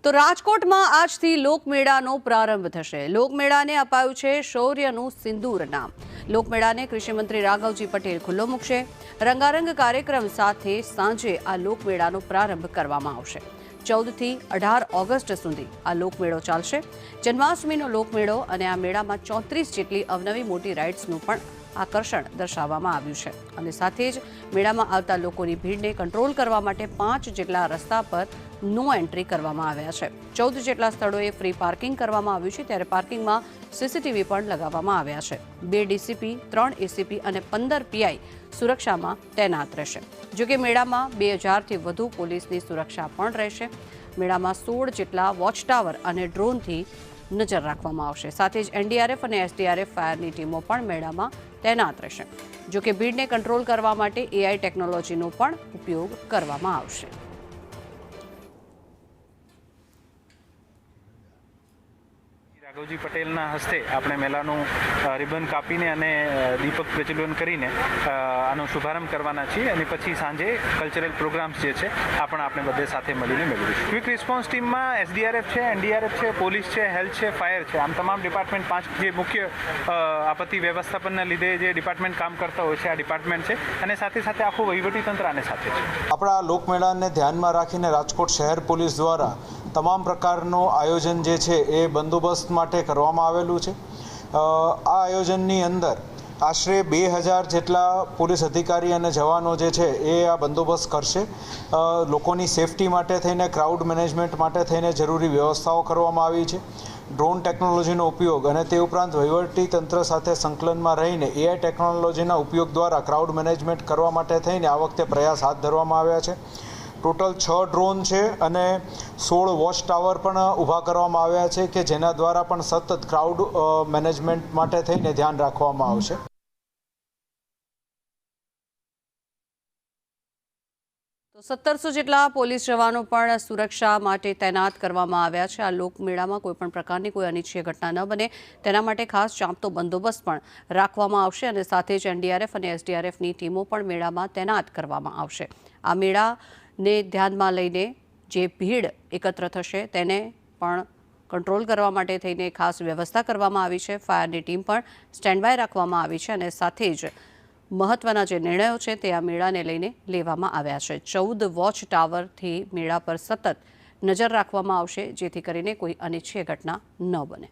તો રાજકોટમાં આજથી લોકમેળાનો પ્રારંભ થશે। લોકમેળાને અપાયું છે શૌર્યનું સિંદૂર નામ। લોકમેળાને કૃષિમંત્રી રાઘવજી પટેલ ખુલ્લો મૂકશે। રંગારંગ કાર્યક્રમ સાથે સાંજે આ લોકમેળાનો પ્રારંભ કરવામાં આવશે। 14 થી 18 ઓગસ્ટ સુધી આ લોકમેળો ચાલશે। જન્માષ્ટમીનો લોકમેળો અને આ મેળામાં 34 જેટલી અવનવી મોટી રાઇડ્સનું પણ આકર્ષણ દર્શાવવામાં આવ્યું છે અને સાથે જ મેળામાં આવતા લોકોની ભીડને કંટ્રોલ કરવા માટે 5 જેટલા રસ્તા પર નો એન્ટ્રી કરવામાં આવ્યા છે। 14 જેટલા સ્થળોએ ફ્રી પાર્કિંગ કરવામાં આવ્યું છે, ત્યારે પાર્કિંગમાં સીસીટીવી પણ લગાવવામાં આવ્યા છે। 2 ડીસીપી, 3 એસીપી અને 15 પીઆઈ સુરક્ષામાં તૈનાત રહેશે। જોકે મેળામાં 2000થી વધુ પોલીસની સુરક્ષા પણ રહેશે। મેળામાં 16 જેટલા વોચ ટાવર અને ડ્રોનથી નજર રાખવામાં આવશે। સાથે જ એનડીઆરએફ અને એસડીઆરએફ ફાયરની ટીમો પણ મેળામાં તૈનાત રહેશે। જોકે ભીડને કંટ્રોલ કરવા માટે એઆઈ ટેકનોલોજીનો પણ ઉપયોગ કરવામાં આવશે। રાઘવજી પટેલના હસ્તે આપણે મેળાનું રિબન કાપીને અને દીપક પ્રજ્વલન કરીને આનો શુભારંભ કરવાના છીએ અને પછી સાંજે કલ્ચરલ પ્રોગ્રામ્સ જે છે આ પણ આપણે બધે સાથે મળીને મેળવીશું। ક્વિક રિસ્પોન્સ ટીમમાં એસડીઆરએફ છે, એનડીઆરએફ છે, પોલીસ છે, હેલ્થ છે, ફાયર છે, આમ તમામ ડિપાર્ટમેન્ટ 5 જે મુખ્ય આપત્તિ વ્યવસ્થાપનના લીધે જે ડિપાર્ટમેન્ટ કામ કરતા હોય છે આ ડિપાર્ટમેન્ટ છે અને સાથે સાથે આખું વહીવટીતંત્ર આને સાથે છે। આપણા લોકમેળાને ધ્યાનમાં રાખીને રાજકોટ શહેર પોલીસ દ્વારા તમામ પ્રકારનું આયોજન જે છે એ બંદોબસ્ત માટે કરવામાં આવેલું છે। આ આયોજનની અંદર આશરે 2000 જેટલા પોલીસ અધિકારી અને જવાનો જે છે એ આ બંદોબસ્ત કરશે। લોકોની સેફટી માટે થઈને, ક્રાઉડ મેનેજમેન્ટ માટે થઈને જરૂરી વ્યવસ્થાઓ કરવામાં આવી છે। ડ્રોન ટેકનોલોજીનો ઉપયોગ અને તે ઉપરાંત વહીવટી તંત્ર સાથે સંકલનમાં રહીને એઆઈ ટેકનોલોજીના ઉપયોગ દ્વારા ક્રાઉડ મેનેજમેન્ટ કરવા માટે થઈને આ વખતે પ્રયાસ હાથ ધરવામાં આવ્યા છે। ટોટલ 6 ડ્રોન છે અને 16 વોચ ટાવર પણ ઊભા કરવામાં આવ્યા છે કે જેના દ્વારા પણ સતત ક્રાઉડ મેનેજમેન્ટ માટે થઈને ધ્યાન રાખવામાં આવશે। તો 1700 જેટલા પોલીસ જવાનો પણ સુરક્ષા માટે તૈનાત કરવામાં આવ્યા છે। આ લોકમેળામાં કોઈપણ પ્રકારની કોઈ અનિચ્છનીય ઘટના ન બને તેના માટે ખાસ ચાંપતો બંદોબસ્ત પણ રાખવામાં આવશે અને સાથે જ એનડીઆરએફ અને એસડીઆરએફની ટીમો પણ મેળામાં તૈનાત કરવામાં આવશે। આ મેળાને ધ્યાનમાં લઈને જે ભીડ એકત્ર થશે તેને પણ કંટ્રોલ કરવા માટે થઈને ખાસ વ્યવસ્થા કરવામાં આવી છે। ફાયરની ટીમ પણ સ્ટેન્ડ બાય રાખવામાં આવી છે અને સાથે જ મહત્વના જે નિર્ણયો છે તે આ મેળાને લઈને લેવામાં આવ્યા છે। 14 વોચ ટાવરથી મેળા પર સતત નજર રાખવામાં આવશે જેથી કરીને કોઈ અનિચ્છનીય ઘટના ન બને।